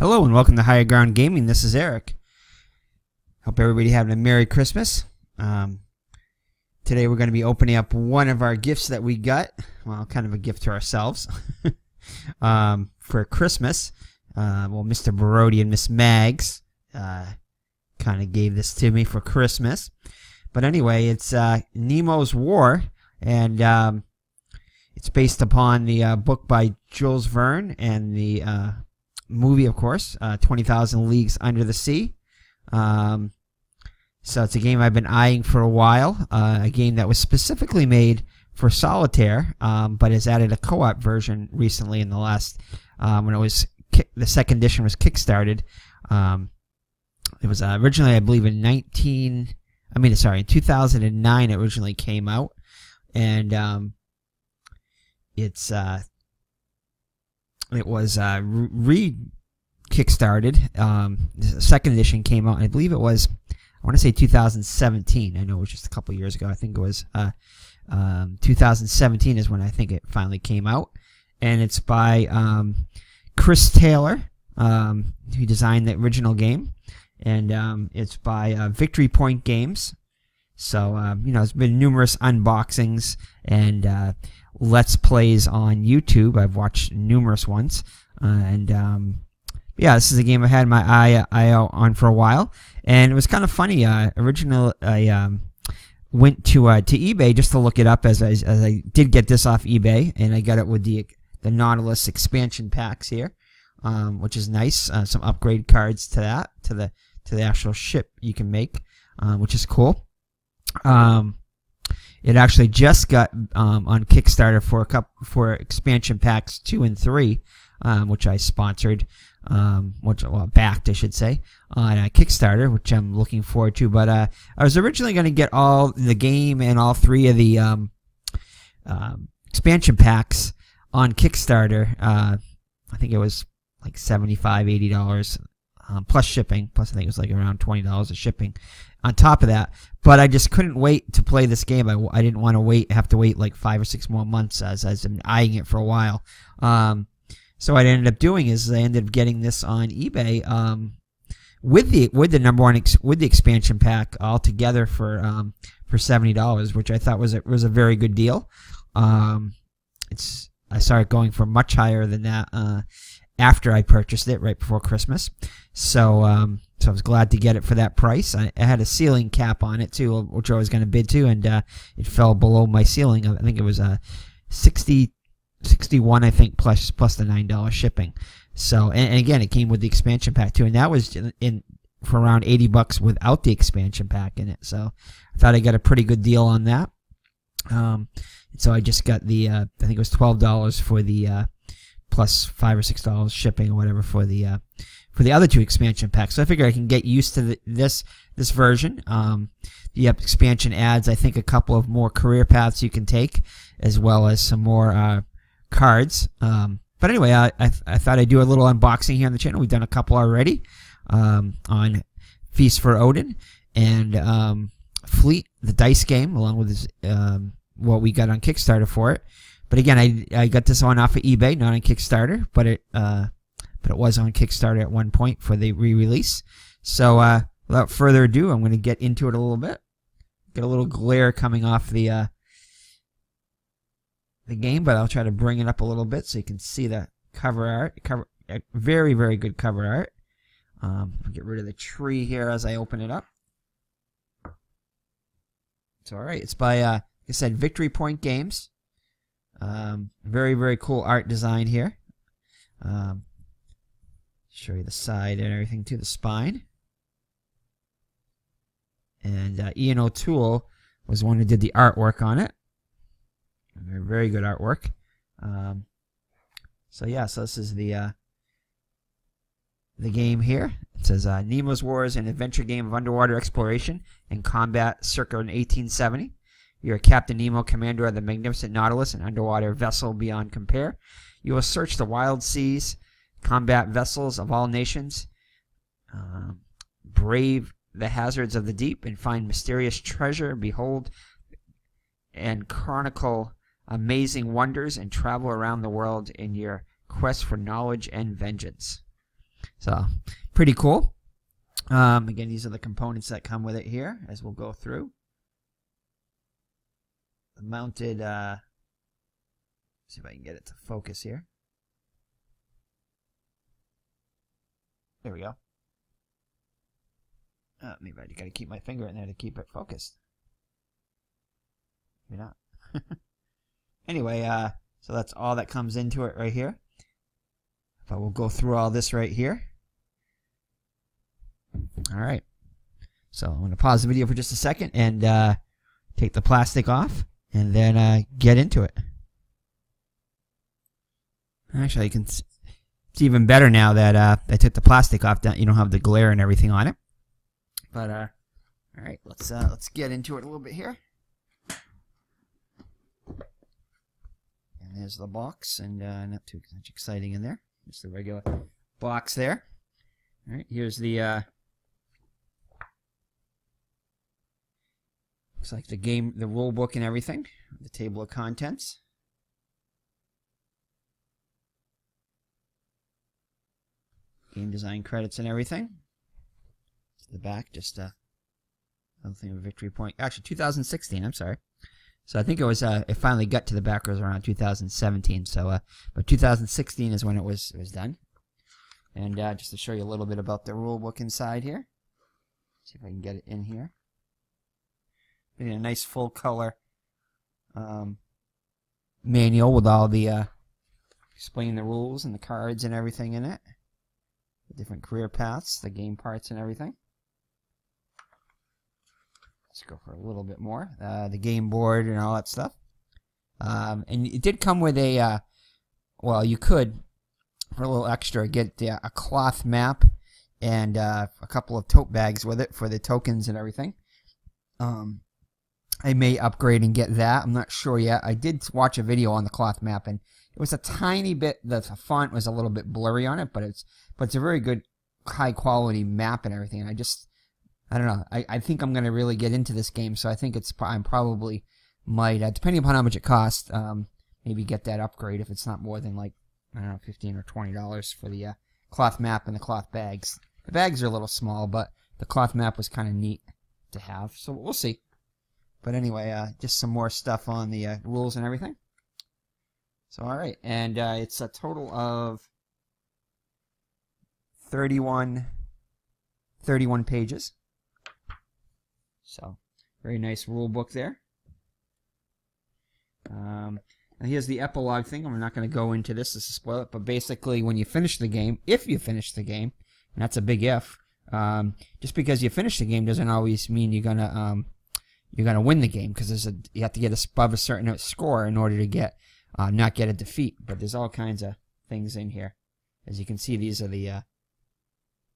Hello and welcome to Higher Ground Gaming. This is Eric. Hope everybody having a Merry Christmas. Today we're going to be opening up one of our gifts that we got. Well, kind of a gift to ourselves for Christmas. Mr. Brody and Miss Mags kind of gave this to me for Christmas. But anyway, it's Nemo's War, and it's based upon the book by Jules Verne and the movie, of course, 20,000 Leagues Under the Sea. So it's a game I've been eyeing for a while, a game that was specifically made for solitaire, but has added a co-op version recently in the last, when it was, the second edition was kickstarted. It was originally, I believe, in 2009 it originally came out, and it was re-kickstarted. The second edition came out, I believe it was, I want to say 2017. I know it was just a couple years ago. I think it was 2017 is when I think it finally came out. And it's by Chris Taylor, who designed the original game. And it's by Victory Point Games. So, there's been numerous unboxings and Let's Plays on YouTube. I've watched numerous ones. This is a game I had my eye out on for a while. And it was kind of funny. Originally, I went to eBay just to look it up as I did get this off eBay. And I got it with the Nautilus expansion packs here, which is nice. Some upgrade cards to that, to the actual ship you can make, which is cool. It actually just got on Kickstarter for expansion packs 2 and 3, which I sponsored, backed, I should say, on Kickstarter, which I'm looking forward to. But I was originally going to get all the game and all 3 of the expansion packs on Kickstarter. I think it was like $75, $80 plus shipping. Plus, I think it was like around $20 of shipping on top of that. But I just couldn't wait to play this game. I didn't want to have to wait like 5 or 6 more months as I've been eyeing it for a while. So what I ended up doing is I ended up getting this on eBay with the number one with the expansion pack all together for $70, which I thought was a very good deal. I saw it going for much higher than that after I purchased it right before Christmas. So I was glad to get it for that price. I had a ceiling cap on it too, which I was going to bid to, and it fell below my ceiling. I think it was 61, I think, plus the $9 shipping. So, and again, it came with the expansion pack too, and that was for around $80 without the expansion pack in it. So, I thought I got a pretty good deal on that. So I just got the I think it was $12 for the plus $5 or $6 shipping or whatever for the other 2 expansion packs. So I figure I can get used to this version. The expansion adds, I think, a couple of more career paths you can take, as well as some more cards. But anyway, I thought I'd do a little unboxing here on the channel. We've done a couple already on Feast for Odin and Fleet, the dice game, along with what we got on Kickstarter for it. But again, I got this one off of eBay, not on Kickstarter, but it was on Kickstarter at one point for the re-release. So without further ado, I'm going to get into it a little bit. Get a little glare coming off the game, but I'll try to bring it up a little bit so you can see the cover art. Very, very good cover art. I'll get rid of the tree here as I open it up. It's all right. It's by, like I said, Victory Point Games. Very, very cool art design here. Show you the side and everything to the spine. And Ian O'Toole was the one who did the artwork on it. Very, very good artwork. So this is the game here. It says Nemo's War is an adventure game of underwater exploration and combat circa 1870. You're Captain Nemo, commander of the magnificent Nautilus, an underwater vessel beyond compare. You will search the wild seas, combat vessels of all nations, brave the hazards of the deep, and find mysterious treasure, behold and chronicle amazing wonders, and travel around the world in your quest for knowledge and vengeance. So pretty cool. Again, these are the components that come with it here, as we'll go through. The mounted, see if I can get it to focus here. There we go. Maybe I got to keep my finger in there to keep it focused. Maybe not. Anyway, so that's all that comes into it right here. But we'll go through all this right here. Alright. So I'm going to pause the video for just a second and take the plastic off and then get into it. Actually, you can see it's even better now that I took the plastic off. You don't have the glare and everything on it. But alright, let's get into it a little bit here. And there's the box, and not too much exciting in there. Just the regular box there. Alright, here's the looks like the rule book and everything. The table of contents. Game design credits and everything. To the back, just something of a victory point. Actually, 2016. I'm sorry. So I think it was it finally got to the back was around 2017. So but 2016 is when it was done. And just to show you a little bit about the rule book inside here. See if I can get it in here. A nice full color manual with all the explaining the rules and the cards and everything in it. The different career paths, the game parts and everything. Let's go for a little bit more. The game board and all that stuff. And it did come with a, well, you could, for a little extra, get a cloth map and a couple of tote bags with it for the tokens and everything. I may upgrade and get that. I'm not sure yet. I did watch a video on the cloth map, and it was a tiny bit, the font was a little bit blurry on it, but it's a very good, high quality map and everything. And I don't know. I think I'm going to really get into this game, so I think I'm probably might, depending upon how much it costs, maybe get that upgrade if it's not more than like, I don't know, $15 or $20 for the cloth map and the cloth bags. The bags are a little small, but the cloth map was kind of neat to have, so we'll see. But anyway, just some more stuff on the rules and everything. So, alright, and it's a total of 31 pages. So, very nice rule book there. Now here's the epilogue thing. I'm not going to go into this to spoil it, but basically when you finish the game, if you finish the game, and that's a big if, just because you finish the game doesn't always mean you're gonna win the game, because you have to get above a certain score in order to get not get a defeat. But there's all kinds of things in here. As you can see, these are the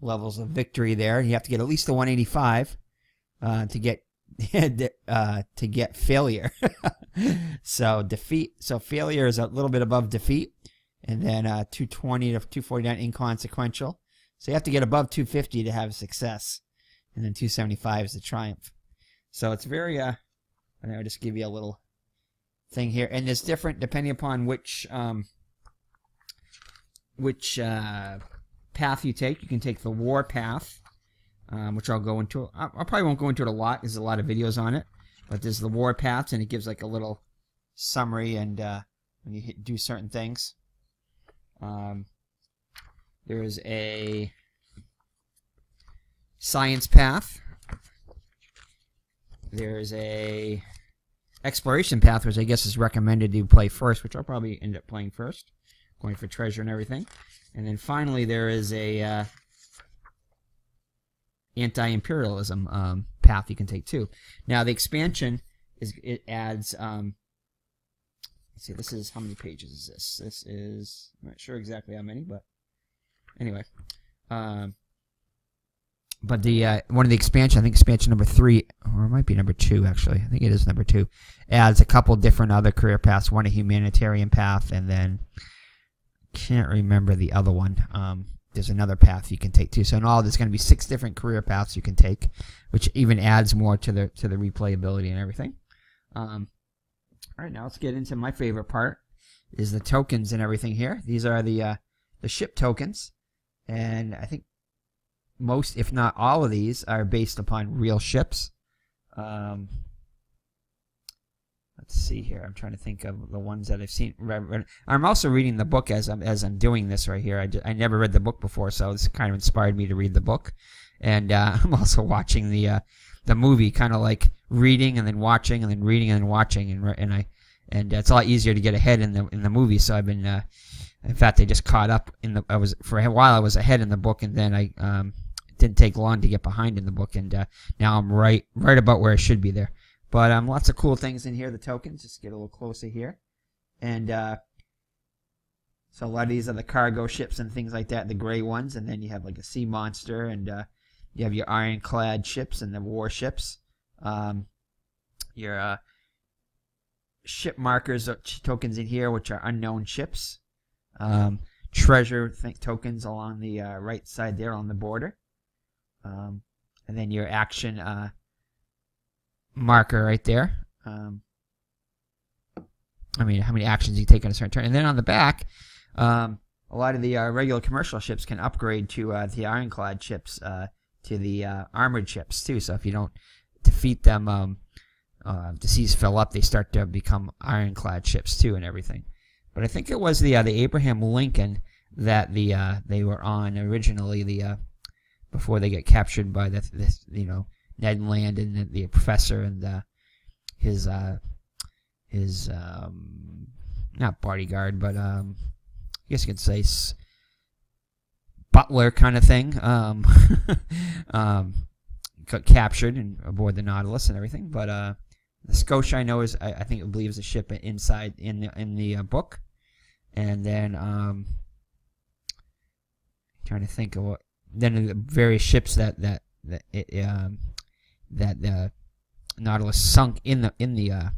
levels of victory there. You have to get at least a 185 to get failure. So failure is a little bit above defeat, and then 220 to 249 inconsequential. So you have to get above 250 to have success, and then 275 is the triumph. So it's very, I'll just give you a little thing here. And it's different depending upon which path you take. You can take the war path, which I'll go into. I probably won't go into it a lot. There's a lot of videos on it. But there's the war paths, and it gives like a little summary and when you do certain things. There's a science path. There's a exploration path, which I guess is recommended you play first, which I'll probably end up playing first, going for treasure and everything. And then finally there is a anti-imperialism path you can take too. Now the expansion it adds let's see, this is, how many pages is this? This is, I'm not sure exactly how many, but anyway. But the one of the expansion, I think expansion number 3, or it might be number 2 actually. I think it is number 2. Adds a couple different other career paths. One a humanitarian path, and then can't remember the other one. There's another path you can take too. So in all, there's going to be 6 different career paths you can take, which even adds more to the replayability and everything. All right, now let's get into my favorite part, is the tokens and everything here. These are the ship tokens. And I think most, if not all of these, are based upon real ships. Let's see here. I'm trying to think of the ones that I've seen. I'm also reading the book as I'm doing this right here. I never read the book before, so this kind of inspired me to read the book. And I'm also watching the movie, kind of like reading and then watching and then reading and then watching, and it's a lot easier to get ahead in the movie. So I've been, in fact, I just caught up for a while I was ahead in the book, and then it didn't take long to get behind in the book, and now I'm right about where I should be there. But lots of cool things in here. The tokens, just get a little closer here, and so a lot of these are the cargo ships and things like that, the gray ones, and then you have like a sea monster, and you have your ironclad ships and the warships. Your ship markers tokens in here, which are unknown ships. Treasure tokens along the right side there on the border. And then your action marker right there. I mean, how many actions you take on a certain turn. And then on the back, a lot of the regular commercial ships can upgrade to the ironclad ships, to the armored ships too. So if you don't defeat them, the seas fill up, they start to become ironclad ships too and everything. But I think it was the Abraham Lincoln that they were on originally, before they get captured by Ned Land and the professor and his not bodyguard, but I guess you could say butler kind of thing. Got captured and aboard the Nautilus and everything. But the Scotia, I know, is I think it believes a ship inside in the book. And then trying to think of what then the various ships that the Nautilus sunk in the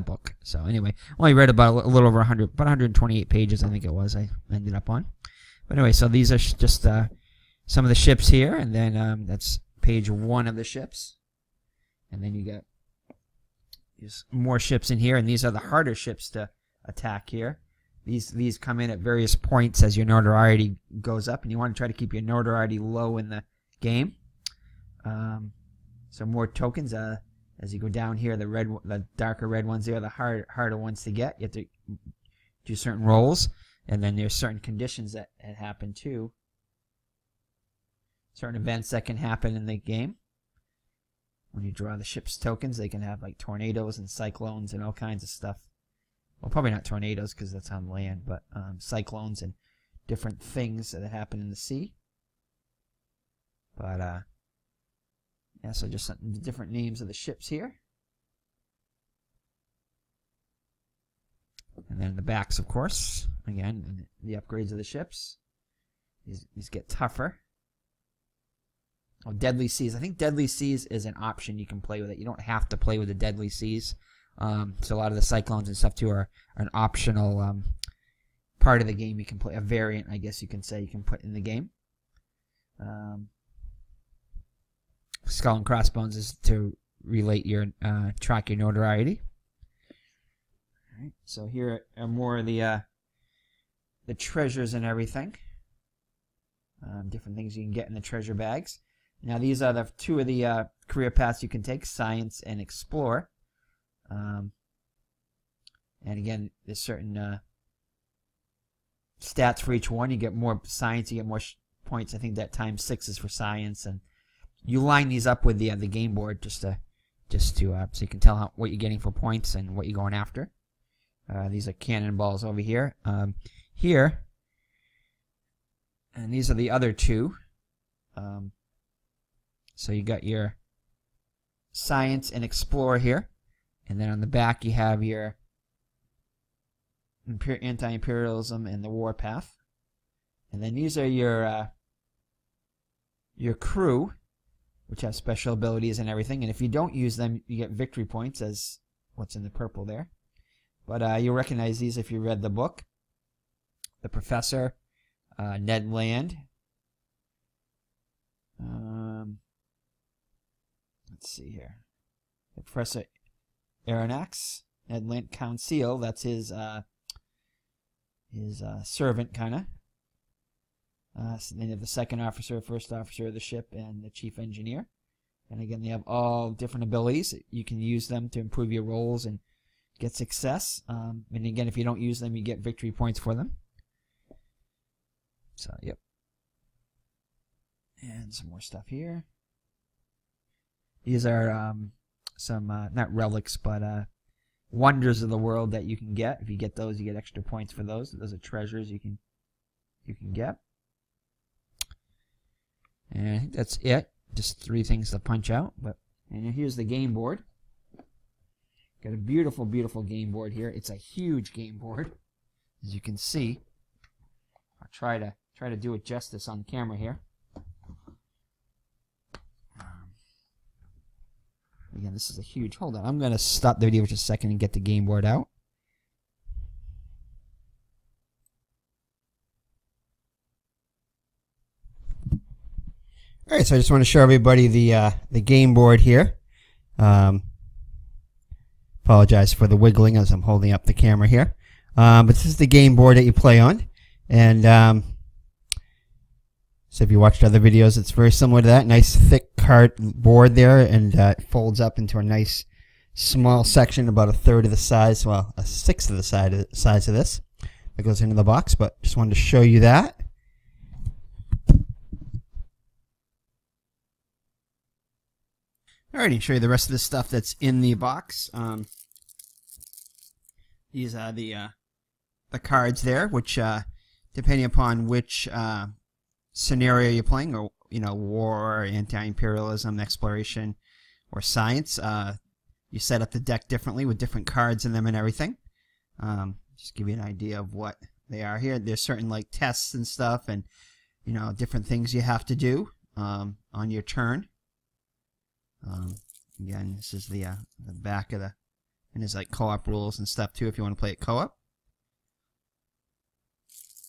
book. So anyway, only read about a little over 100, about 128 pages, I think it was. I ended up on. But anyway, so these are just some of the ships here, and then that's page 1 of the ships, and then you got just more ships in here, and these are the harder ships to attack here. These come in at various points as your notoriety goes up, and you want to try to keep your notoriety low in the game. So more tokens as you go down here. The darker red ones there are the harder ones to get. You have to do certain rolls, and then there's certain conditions that happen too. Certain events that can happen in the game. When you draw the ship's tokens, they can have like tornadoes and cyclones and all kinds of stuff. Well, probably not tornadoes because that's on land, but cyclones and different things that happen in the sea. But yeah, so just the different names of the ships here. And then the backs, of course. Again, the upgrades of the ships. These get tougher. Oh, Deadly Seas. I think Deadly Seas is an option you can play with it. You don't have to play with the Deadly Seas. So a lot of the cyclones and stuff too are an optional part of the game. You can play a variant, I guess you can say, you can put in the game. Skull and Crossbones is to relate your track your notoriety. All right, so here are more of the treasures and everything. Different things you can get in the treasure bags. Now these are the two of the career paths you can take: Science and Explore. And again, there's certain stats for each one. You get more science, you get more points. I think that times 6 is for science, and you line these up with the game board just to so you can tell what you're getting for points and what you're going after. These are cannonballs over here. Here, and these are the other two. So you got your Science and Explore here. And then on the back you have your anti-imperialism and the warpath. And then these are your crew, which have special abilities and everything. And if you don't use them, you get victory points, as what's in the purple there. But you'll recognize these if you read the book. The Professor, Ned Land. Let's see here. The Professor Aronnax, Ned Land, Council. That's his servant, kind of. So then you have the second officer, first officer of the ship, and the chief engineer. And again, they have all different abilities. You can use them to improve your rolls and get success. And again, if you don't use them, you get victory points for them. So, yep. And some more stuff here. These are some, not relics, but wonders of the world that you can get. If you get those, you get extra points for those. Those are treasures you can get. And I think that's it. Just 3 things to punch out. And here's the game board. Got a beautiful, beautiful game board here. It's a huge game board, as you can see. I'll try to do it justice on camera here. Again, this is a huge. Hold on, I'm gonna stop the video for just a second and get the game board out. All right, so I just want to show everybody the game board here. Apologize for the wiggling as I'm holding up the camera here. But this is the game board that you play on. And so if you watched other videos, it's very similar to that. Nice thick cardboard there, and it folds up into a nice small section, about 1/3 of the size, well, 1/6 of the size of this. That goes into the box, but just wanted to show you that. Alrighty, show you the rest of the stuff that's in the box. These are the cards there, which depending upon which scenario you're playing, or war, anti-imperialism, exploration, or science, you set up the deck differently with different cards in them and everything. Just give you an idea of what they are here. There's certain like tests and stuff, and different things you have to do on your turn. Again, this is the back of the, and there's like co-op rules and stuff too if you want to play it co-op.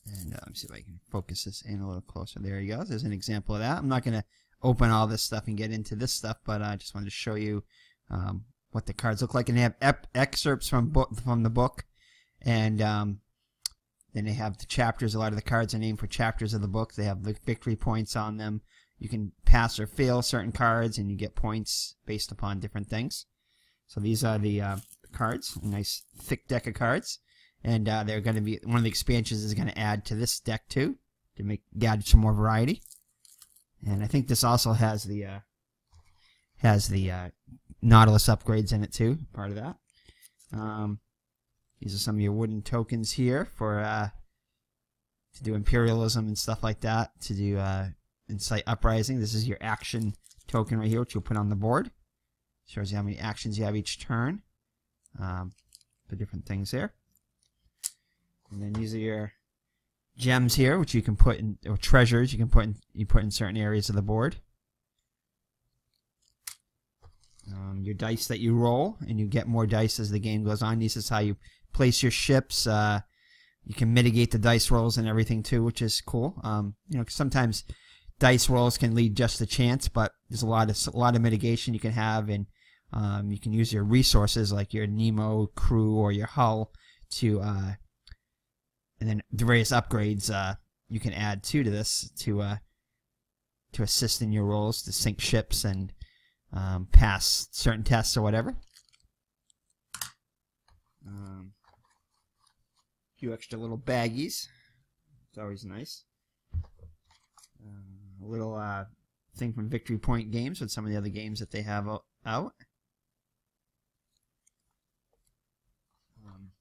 And let me see if I can focus this in a little closer. There you go. There's an example of that. I'm not going to open all this stuff and get into this stuff, but I just wanted to show you what the cards look like. And they have excerpts from the book, and then they have the chapters. A lot of the cards are named for chapters of the book. They have the victory points on them. You can pass or fail certain cards, and you get points based upon different things. So these are the cards, a nice thick deck of cards. And they're going to be, one of the expansions is going to add to this deck too, to add some more variety. And I think this also has the Nautilus upgrades in it too, part of that. These are some of your wooden tokens here for to do imperialism and stuff like that, to do incite uprising. This is your action token right here, which you'll put on the board. Shows you how many actions you have each turn. The different things there. And then these are your gems here, which you can put in, or treasures you put in certain areas of the board. Your dice that you roll, and you get more dice as the game goes on. This is how you place your ships. You can mitigate the dice rolls and everything too, which is cool. Sometimes dice rolls can lead just to chance, but there's a lot of mitigation you can have, and you can use your resources like your Nemo crew or your hull to, and then the various upgrades you can add to this to assist in your rolls to sink ships and pass certain tests or whatever. A few extra little baggies. It's always nice. A little thing from Victory Point Games with some of the other games that they have out.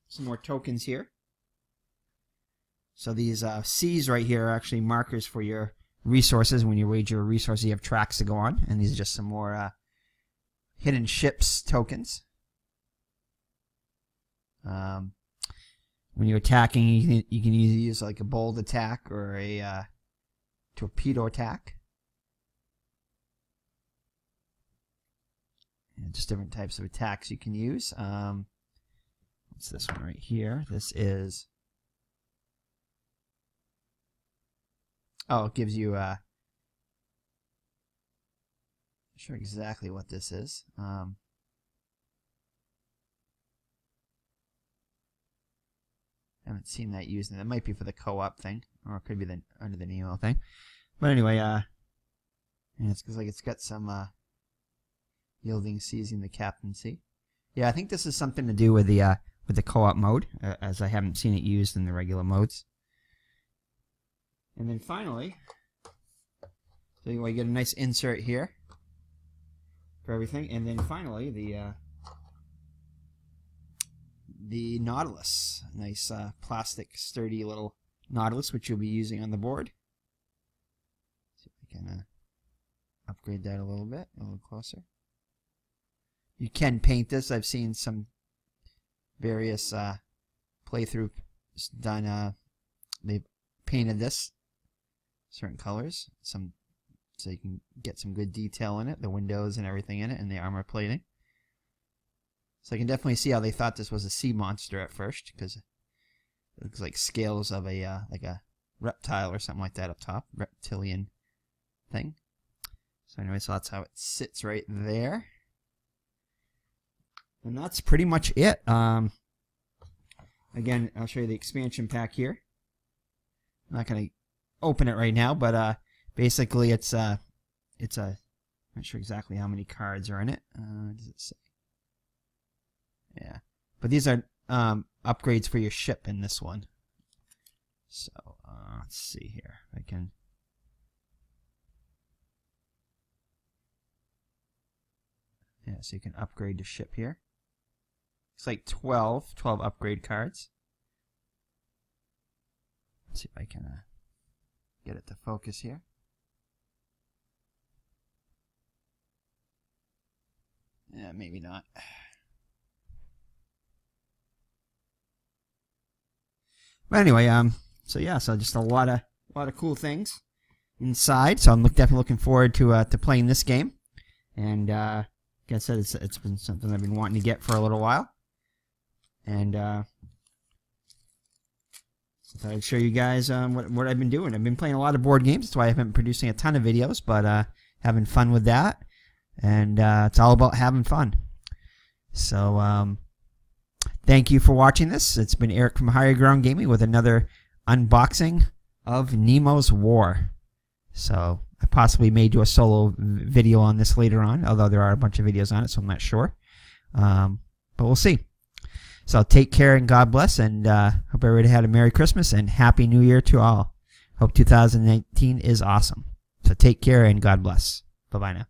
Some more tokens here. So these C's right here are actually markers for your resources. When you wager your resources, you have tracks to go on. And these are just some more hidden ships tokens. When you're attacking, you can either use like a bold attack or a torpedo attack. And just different types of attacks you can use. What's this one right here? This is... Oh, it gives you... I'm not sure exactly what this is. Haven't seen that used. That might be for the co-op thing, or it could be under the Nemo thing. But anyway, and it's because like it's got some yielding seizing the captaincy. Yeah, I think this is something to do with the co-op mode, as I haven't seen it used in the regular modes. And then finally, so you get a nice insert here for everything, and then finally the Nautilus, nice plastic sturdy little Nautilus, which you'll be using on the board. See if I can upgrade that a little bit, a little closer. You can paint this. I've seen some various playthroughs done. They've painted this certain colors, so you can get some good detail in it, the windows and everything in it, and the armor plating. So I can definitely see how they thought this was a sea monster at first, because it looks like scales of a like a reptile or something like that up top, reptilian thing. So anyway, so that's how it sits right there. And that's pretty much it. Again, I'll show you the expansion pack here. I'm not going to open it right now, but basically it's a, I'm not sure exactly how many cards are in it. Does it say? Yeah. But these are upgrades for your ship in this one. So, let's see here. If I can... Yeah, so you can upgrade the ship here. It's like 12 upgrade cards. Let's see if I can get it to focus here. Yeah, maybe not. But anyway, so yeah, so just a lot of cool things inside. So I'm definitely looking forward to playing this game. And like I said, it's been something I've been wanting to get for a little while. And I thought I'd show you guys what I've been doing. I've been playing a lot of board games. That's why I haven't been producing a ton of videos, but having fun with that. And it's all about having fun. So thank you for watching this. It's been Eric from Higher Ground Gaming with another unboxing of Nemo's War. So I possibly may do a solo video on this later on, although there are a bunch of videos on it, so I'm not sure. But we'll see. So take care and God bless, and hope everybody had a Merry Christmas and Happy New Year to all. Hope 2019 is awesome. So take care and God bless. Bye-bye now.